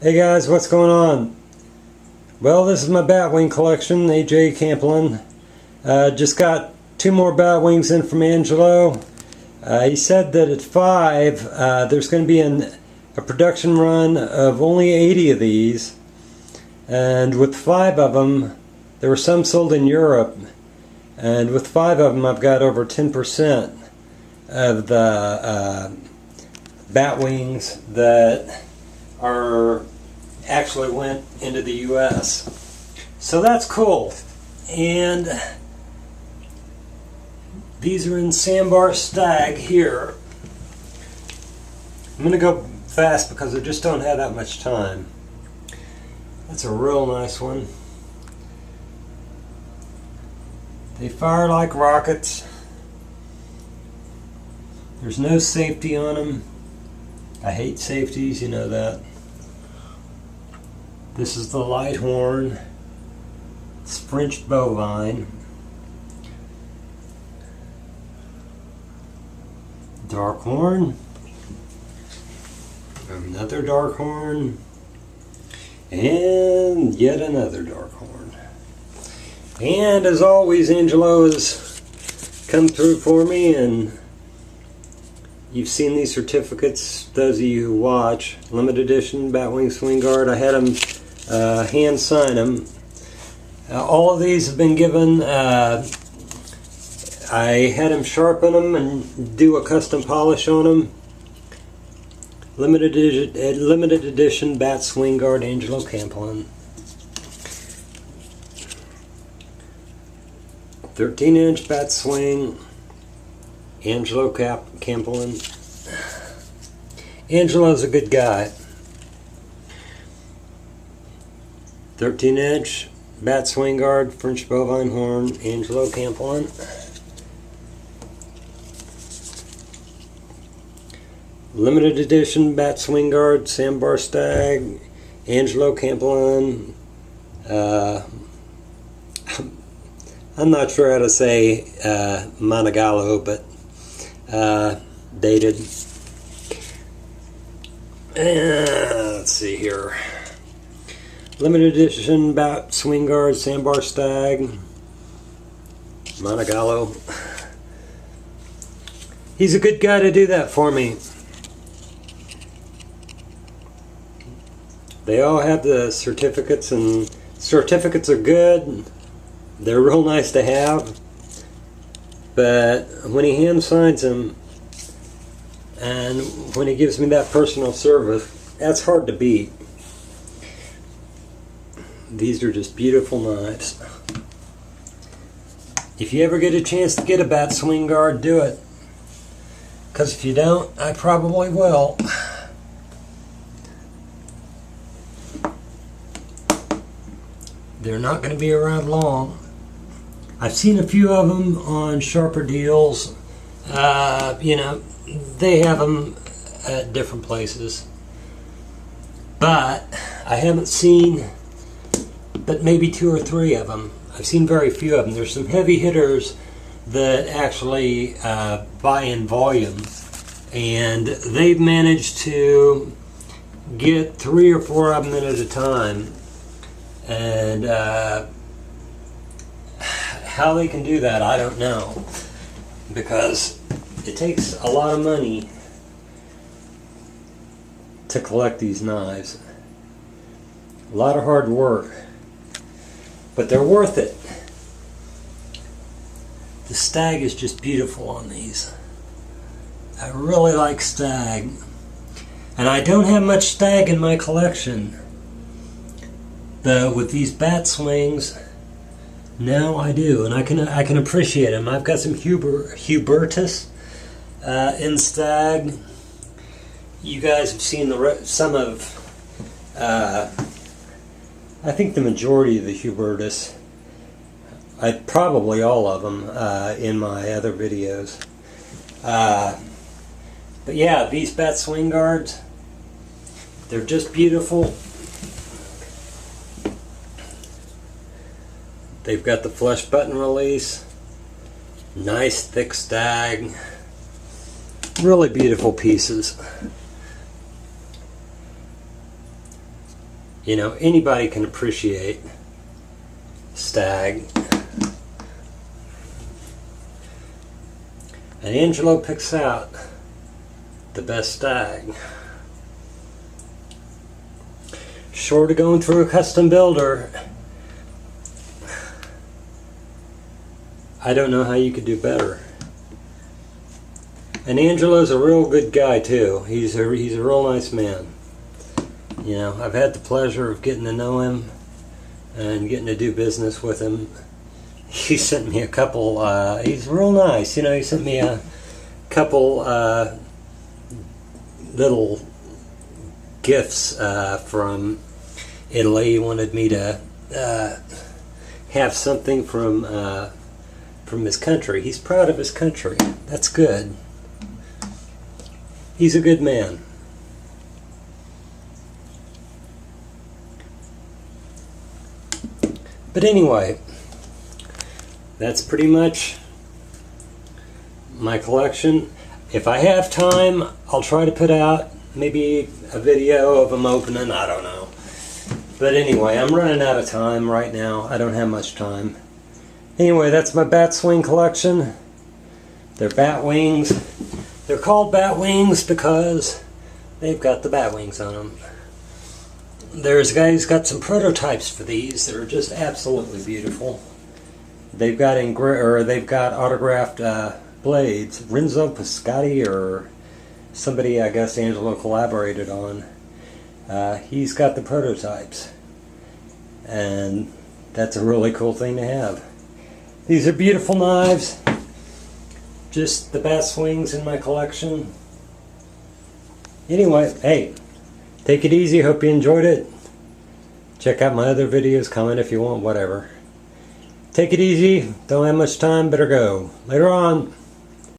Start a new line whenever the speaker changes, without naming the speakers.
Hey guys, what's going on? Well, this is my Batwing collection, A.G.A. Campolin. Just got 2 more Batwings in from Angelo. He said that at 5, there's going to be a production run of only 80 of these. And with 5 of them, there were some sold in Europe. And with 5 of them, I've got over 10% of the Batwings that actually went into the US. So that's cool. And these are in Sandbar Stag here. I'm going to go fast because I just don't have that much time. That's a real nice one. They fire like rockets. There's no safety on them. I hate safeties, you know that. This is the light horn. It's French bovine. Dark horn. Another dark horn. And yet another dark horn. And as always, Angelo has come through for me, and you've seen these certificates, those of you who watch. Limited edition Batwing Swinguard. I had them hand sign them. All of these have been given. I had him sharpen them and do a custom polish on them. Limited edition Bat Swinguard, Angelo Campolin. 13-inch bat swing, Angelo Campolin. Angelo's a good guy. 13-inch bat swinguard, French bovine horn, Angelo Campolin. Limited edition bat swinguard, Sandbar Stag, Angelo Campolin. I'm not sure how to say Monagallo, but dated. Let's see here. Limited edition Bat Swinguard, Sandbar Stag, Monagallo. He's a good guy to do that for me. They all have the certificates, and certificates are good. They're real nice to have. But when he hand signs them, and when he gives me that personal service, that's hard to beat. These are just beautiful knives. If you ever get a chance to get a Bat Swinguard, do it. Because if you don't, I probably will. They're not going to be around long. I've seen a few of them on sharper deals. You know, they have them at different places. But I haven't seen but maybe 2 or 3 of them. I've seen very few of them. There's some heavy hitters that actually buy in volume, and they've managed to get 3 or 4 of them in at a time. And how they can do that, I don't know, because it takes a lot of money to collect these knives. A lot of hard work, but they're worth it. The stag is just beautiful on these. I really like stag, and I don't have much stag in my collection. But with these bat swings, now I do, and I can appreciate them. I've got some Hubertus in stag. You guys have seen some of, I think the majority of the Hubertus. Probably all of them in my other videos. But yeah, these Bat Swinguards, they're just beautiful. They've got the flush button release, nice thick stag, really beautiful pieces. You know, anybody can appreciate stag. And Angelo picks out the best stag. Short of going through a custom builder, I don't know how you could do better. And Angelo's a real good guy too. He's a real nice man. You know, I've had the pleasure of getting to know him and getting to do business with him. He sent me a couple, he's real nice, you know, he sent me a couple little gifts from Italy. He wanted me to have something from his country. He's proud of his country. That's good. He's a good man. But anyway, that's pretty much my collection. If I have time, I'll try to put out maybe a video of them opening. I don't know. But anyway, I'm running out of time right now. I don't have much time. Anyway, that's my bat swing collection. They're bat wings. They're called bat wings because they've got the bat wings on them. There's a guy who's got some prototypes for these that are just absolutely beautiful. They've got autographed blades. Renzo Piscotti or somebody, I guess Angelo collaborated on. He's got the prototypes, and that's a really cool thing to have. These are beautiful knives. Just the bat swings in my collection. Anyway, hey, take it easy. Hope you enjoyed it. Check out my other videos. Comment if you want, whatever. Take it easy. Don't have much time. Better go. Later on.